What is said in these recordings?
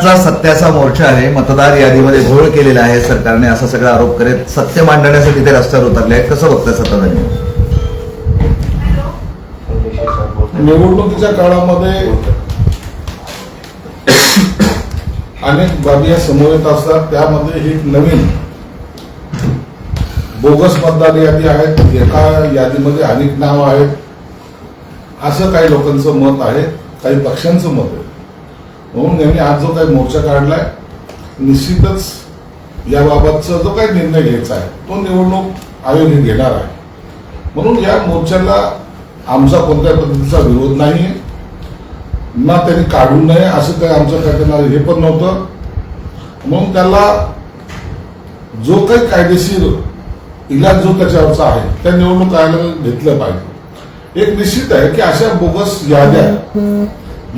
महाराष्ट्रातला सत्याचा मोर्चा आहे. मतदार यादीमध्ये घोळ केलेला आहे सरकारने, असा सगळा आरोप करत सत्य मांडण्यासाठी ते रस्त्यावर उतरले आहेत. कसं बघताय सत्ताधारी? निवडणुकीच्या काळामध्ये अनेक बाबी या समोर येत असतात. त्यामध्ये ही नवीन बोगस मतदार यादी आहेत, एका यादीमध्ये अनेक नाव आहेत, असं काही लोकांचं मत आहे, काही पक्षांचं मत आहे. म्हणून यांनी आज जो काही मोर्चा काढलाय, निश्चितच याबाबतचा जो काही निर्णय घ्यायचा आहे तो निवडणूक आयोग घेणार आहे. म्हणून या मोर्चाला आमचा कोणत्या पद्धतीचा विरोध नाही, ना त्यांनी काढू नये असं काही आमचं काय हे पण नव्हतं. म्हणून त्याला जो काही कायदेशीर इलाज जो त्याच्यावरचा आहे त्या निवडणूक आयोगाने घेतलं पाहिजे. एक निश्चित आहे की अशा बोगस याद्या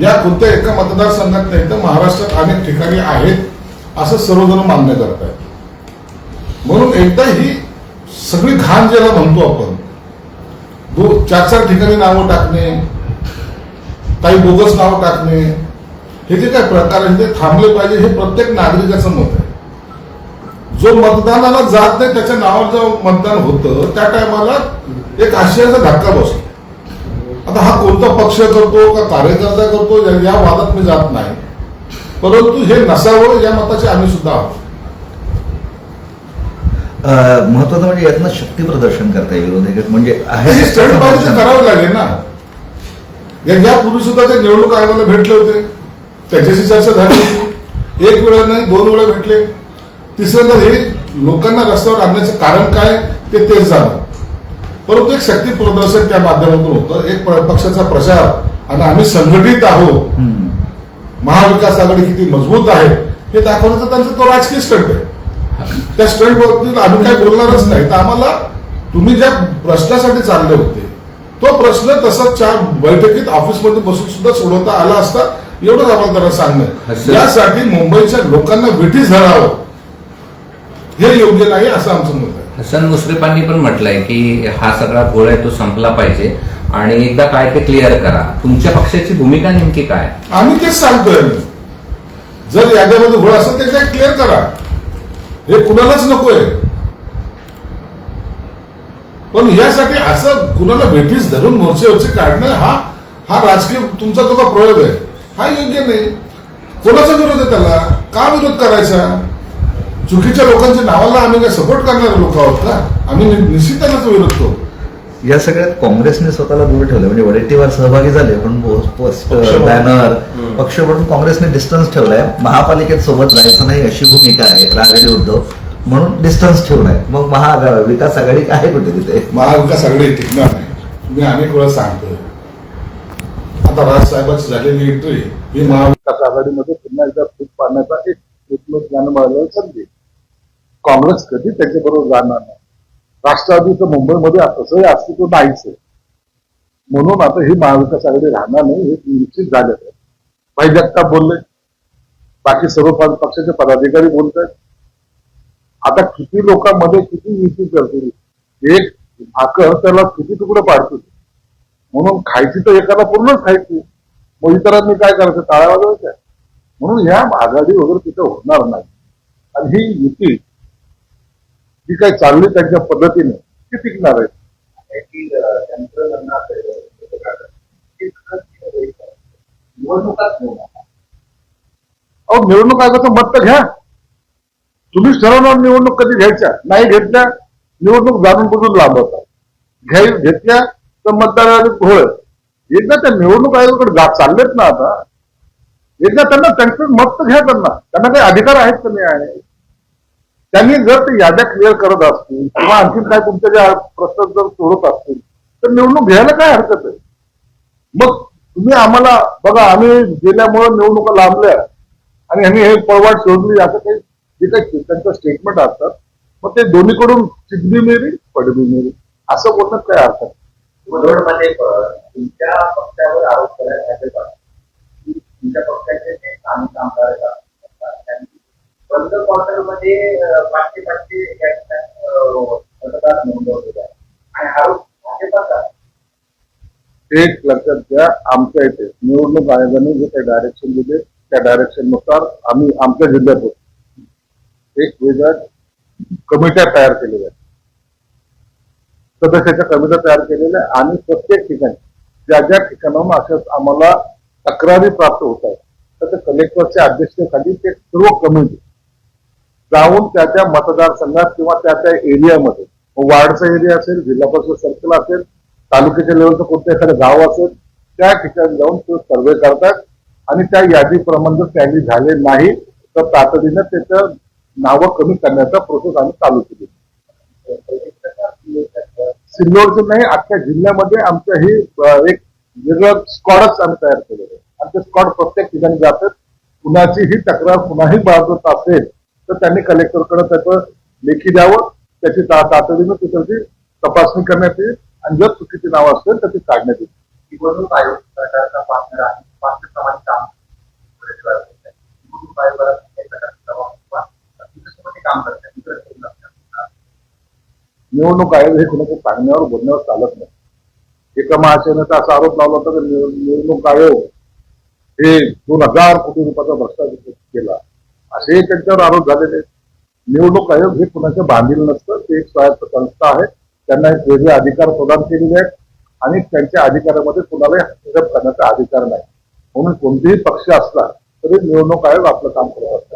या कोणत्या एका मतदारसंघात नाही तर महाराष्ट्रात अनेक ठिकाणी आहेत असं सर्वजण मान्य करत आहेत. म्हणून एकदा ही सगळी घाण ज्याला म्हणतो आपण, 4-4 ठिकाणी नावं टाकणे, काही बोगस नावं टाकणे, हे जे काही प्रकार आहेत ते थांबले पाहिजे, हे प्रत्येक नागरिकाचं मत आहे. जो मतदानाला जात नाही त्याच्या नावावर जेव्हा मतदान होतं त्या टायमाला एक आशयाचा धक्का बसतो. आता हा कोणता पक्ष करतो का कार्यकर्ता करतो या वादात मी जात नाही, परंतु हे नसावं या मताचे आम्ही सुद्धा आहोत. महत्वाचं म्हणजे यातनं शक्ती प्रदर्शन करता येईल विरोधक, म्हणजे स्टंट बाजूचे करावं लागेल ना. यापूर्वी सुद्धा ते निवडणूक आयोगाला भेटले होते, त्याच्याशी चर्चा झाली होती. एक वेळा नाही 2 वेळा भेटले. तिसऱ्यांदा हे लोकांना रस्त्यावर आणण्याचं कारण काय तेच झालं. परंतु एक शक्ती प्रदर्शन त्या माध्यमातून होतं, एक पक्षाचा प्रचार, आणि आम्ही संघटित आहोत, महाविकास आघाडी किती मजबूत आहे हे दाखवण्याचा त्यांचा तो राजकीय स्टंट आहे. त्या स्टंट बाबतीत आम्ही काय बोलणारच नाही. तर आम्हाला तुम्ही ज्या प्रश्नासाठी चालले होते तो प्रश्न तसंच बैठकीत ऑफिसमध्ये बसून सुद्धा सोडवता आला असता, एवढंच आम्हाला त्यांना सांगणं. यासाठी मुंबईच्या लोकांना वेठीस धरावं हे योग्य नाही असं आमचं मत आहे. हसन मुश्रीफांनी पण म्हटलंय की हा सगळा घोळ आहे तो संपला पाहिजे आणि एकदा काय ते क्लिअर करा. तुमच्या पक्षाची भूमिका नेमकी काय? आम्ही तेच सांगतोय, जर याद्यामध्ये घोळ असेल तर काय क्लिअर करा, हे कुणालाच नकोय. पण यासाठी असं कुणाला भेटीस धरून मोर्चेवरचे काढणं हा राजकीय तुमचा जो का प्रयोग आहे हा योग्य नाही. कोणाचा विरोध आहे त्याला? का विरोध करायचा? चुकीच्या लोकांच्या नावाला आम्ही काय सपोर्ट करणारे लोक आहोत का? आम्ही निश्चित त्यांनाच विरोध करू. या सगळ्यात काँग्रेसने स्वतःला दूर ठेवलं, म्हणजे वडेट्टीवार सहभागी झाले पण बॅनर पक्ष म्हणून काँग्रेसने डिस्टन्स ठेवलाय. महापालिकेत सोबत जायचं नाही अशी भूमिका आहे राघवेंद्र उद्धव, म्हणून डिस्टन्स ठेवलाय. मग महाविकास आघाडी आहे कुठे तिथे? महाविकास आघाडी टिकणार नाही. मी अनेक वेळा सांगतोय, आता राजसाहेबांची झालेली एंट्री ही महाविकास आघाडीमध्ये पुन्हा एकदा फूट पाडण्याचा एक ज्ञान मिळालं संधी. काँग्रेस कधी त्याच्याबरोबर जाणार नाही. राष्ट्रवादीचं मुंबईमध्ये तसंही अस्तित्व नाहीच आहे. म्हणून आता ही महाविकास आघाडी राहणार नाही हे निश्चित झालेलं आहे. भाई जगताप बोलले, बाकी सर्व पक्षाचे पदाधिकारी बोलत आहेत. आता किती लोकांमध्ये किती युती करतील, एक भाकर त्याला किती तुकडे पाडतील. म्हणून खायची तर एकाला पूर्णच खायची, मग इतरांनी काय करायचं? टाळ्या वाजवायच्या. म्हणून ह्या आघाडी वगैरे तिथे होणार नाही. आणि ही युती जी काही चालली त्यांच्या पद्धतीने ती टिकणार आहे. निवडणूक आयोगाचं मत तर घ्या. तुम्हीच ठरवणार निवडणूक कधी घ्यायच्या. नाही घेतल्या निवडणूक जाणून बुजून लांबवतात. घेतल्या तर मतदार घोळ. एकदा त्या निवडणूक आयोगाकडे चाललेत ना, आता एकदा त्यांना त्यांचं मत तर घ्या. त्यांना काही अधिकार आहेत का नाही आहे? त्यांनी जर ते याद्या क्लिअर करत असतील किंवा आणखी काय तुमच्या ज्या प्रश्न जर सोडत असतील तर निवडणूक घ्यायला काय हरकत आहे? मग तुम्ही आम्हाला बघा, आम्ही गेल्यामुळे निवडणुका लांबल्या आणि ह्यांनी हे पळवाट शोधली असं काही जे काही त्यांचं स्टेटमेंट असतात, मग ते दोन्हीकडून चिकबी मेरी पडबी मेरी असं बोलण्यात काय अर्थ आहे? मुधोळमध्ये तुमच्या पक्षावर आरोप करण्यासाठी तुमच्या पक्षाचे जे आमदार बंद क्वार्टरमध्ये 500 मतदार नोंदवले आणि आरोप भाजपाचा. एक लक्षात घ्या, आमच्या इथे निवडणूक आयोगाने जे काही डायरेक्शन दिले त्या डायरेक्शननुसार आम्ही आमच्या जिल्ह्यात एक वेगळ्या कमिट्या तयार केलेल्या आहेत, सदस्याच्या कमिट्या तयार केलेल्या आहे आणि प्रत्येक ठिकाणी ज्या ज्या ठिकाणाहून अशा आम्हाला तक्रारी प्राप्त होत आहेत तर त्या कलेक्टरच्या अध्यक्षतेखाली ते सर्व कमिटी जाऊन त्या त्या मतदारसंघात किंवा त्या त्या एरियामध्ये, वार्डचा एरिया असेल, जिल्हा परिषद सर्कल असेल, तालुक्याच्या लेवलचं कोणतं एखादं गाव असेल, त्या ठिकाणी जाऊन तो सर्वे करतात आणि त्या यादीप्रमाणे जर टॅली झाले नाही तर तातडीनं त्याचं नावं कमी करण्याचा प्रोसेस आम्ही चालू केली. सिल्लोडचं नाही, अख्ख्या जिल्ह्यामध्ये आमचं हे एक वेगळं स्क्वॉडच आम्ही तयार केलेलं आहे आणि ते स्क्वॉड प्रत्येक ठिकाणी जातात. कुणाची ही तक्रार कुणाही बाबत असेल तर त्यांनी कलेक्टरकडे त्याचं लेखी द्यावं, त्याची तातडीनं त्याची तपासणी करण्यात येईल आणि जर चुकीची नावं असेल तर ती काढण्यात येईल. निवडणूक आयोग सरकारचा पार्टनर आहे, पार्टनरप्रमाणे काम निवडणूक आयोगाला काम करतात. निवडणूक आयोग हे कुणाच्या सांगण्यावर बोलण्यावर चालत नाही. एका महाशयाचा असा आरोप लावला होता की निवडणूक आयोग हे 2000 कोटी रुपयाचा भ्रष्टाचार केला, असे त्यांच्यावर आरोप झालेले. निवडणूक आयोग हे कुणाच्या बांधील नसतं, ते एक स्वायत्त संस्था आहे. त्यांना एक वेगळे अधिकार प्रदान केलेले आहेत आणि त्यांच्या अधिकारामध्ये कुणालाही हस्तक्षेप करण्याचा अधिकार नाही. म्हणून कोणतेही पक्ष असला तरी निवडणूक आयोग आपलं काम करत असतं.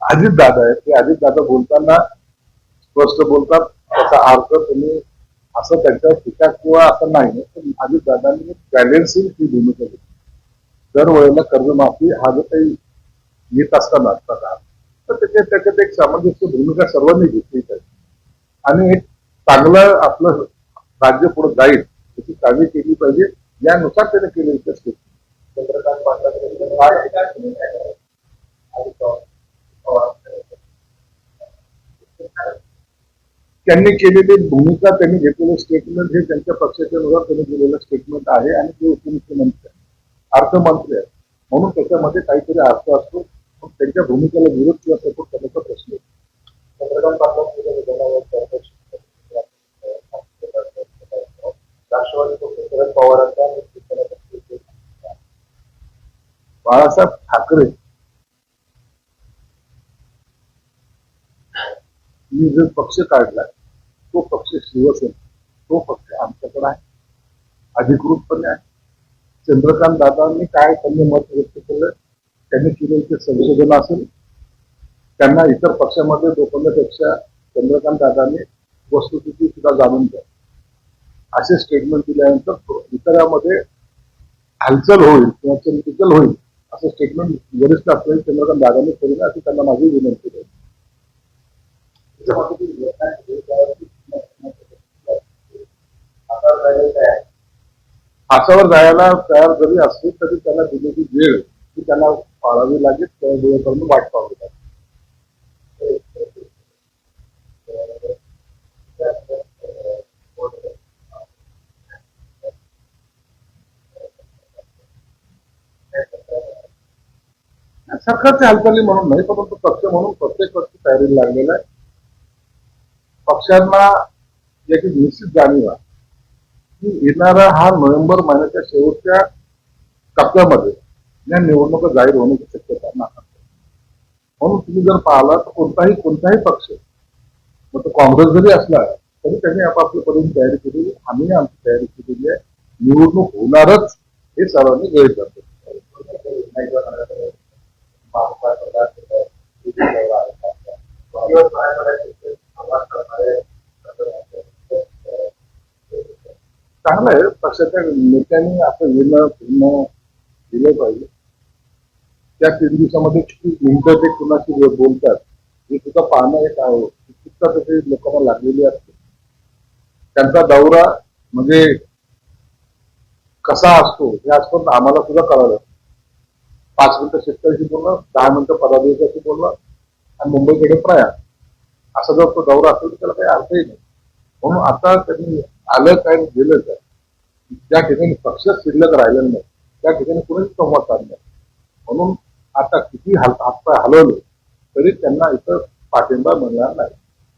अजितदादा आहेत, ते अजितदादा बोलताना स्पष्ट बोलतात, त्याचा अर्थ तुम्ही असं त्यांच्यावर टीका किंवा असं नाही, पण अजितदादांनी बॅलेन्सिंग ही भूमिका घेतली. दरवेळेला कर्जमाफी हा जो काही येत असताना प्रकार तर त्याच्यात एक सामंजस्य भूमिका सर्वांनी घेतली पाहिजे आणि एक चांगलं आपलं राज्य पुढे जाईल त्याची काळजी केली पाहिजे. यानुसार त्याने केलेली असते. त्यांनी केलेली भूमिका, त्यांनी घेतलेलं स्टेटमेंट हे त्यांच्या पक्षाच्या नुसार त्यांनी दिलेलं स्टेटमेंट आहे आणि ते उपमुख्यमंत्री आहे, अर्थमंत्री आहे, म्हणून त्याच्यामध्ये काहीतरी अर्थ असतो. पण त्यांच्या भूमिकेला विरोध किंवा सपोर्ट करण्याचा प्रश्न आहे. राष्ट्रवादी शरद पवारांचा बाळासाहेब ठाकरे मी जो पक्ष काढलाय तो पक्ष शिवसेना, तो पक्ष आमच्याकडे आहे, अधिकृतपणे आहे. चंद्रकांत दादांनी काय त्यांनी मत व्यक्त केलं, त्यांनी केलेलं ते संशोधन असेल, त्यांना इतर पक्षामध्ये डोकवण्यापेक्षा चंद्रकांत दादांनी वस्तुस्थिती सुद्धा जाणून घ्या असे स्टेटमेंट दिल्यानंतर इतरांमध्ये हालचाल होईल किंवा चलबिचल होईल असं स्टेटमेंट वरिष्ठ असलेले चंद्रकांत दादांनी केलेलं अशी त्यांना माझी विनंती आहे. फासावर जायला तयार जरी असले तरी त्यांना दिलेली वेळ ही त्यांना पाळावी लागेल, त्या वेळेपर्यंत वाट पाहावी लागेल. सरकारची हालचाली म्हणून नाही, परंतु पक्ष म्हणून प्रत्येक पक्ष तयारीला लागलेला आहे. पक्षांना याची निश्चित जाणीव आहे की येणारा हा नोव्हेंबर महिन्याच्या शेवटच्या टप्प्यामध्ये या निवडणुका जाहीर होण्याची शक्यता नाही. म्हणून तुम्ही जर पाहिला तर कोणताही पक्ष, मग तो काँग्रेस जरी असला तरी त्यांनी आपापल्या पद्धतीने तयारी केलेली, आम्ही आमची तयारी केलेली आहे. निवडणूक होणारच हे सर्वांनी गैर करतो. चांगलं आहे, पक्षाच्या नेत्यांनी असं येणं फिरणं दिलं पाहिजे. त्या 3 दिवसामध्ये किती मिनिटं ते कुणाशी बोलतात हे सुद्धा पाहणं एक उत्सुकता तशी लोकांना लागलेली असते. त्यांचा दौरा म्हणजे कसा असतो हे आजपर्यंत आम्हाला सुद्धा कळालं. 5 मिनिटं शेतकऱ्याशी बोलणं, 10 मिनिटं पदाधिकाऱ्याशी बोलणं आणि मुंबईकडे प्रयाण, असा जर तो दौरा असेल तर त्याला काही अर्थही नाही. म्हणून आता त्यांनी आलं काय गेलं काय, ज्या ठिकाणी पक्ष शिल्लक राहिलेलं नाही त्या ठिकाणी कुणीच संवाद साधला. म्हणून आता किती हातपाय हलवले तरी त्यांना इथं पाठिंबा मिळणार नाही.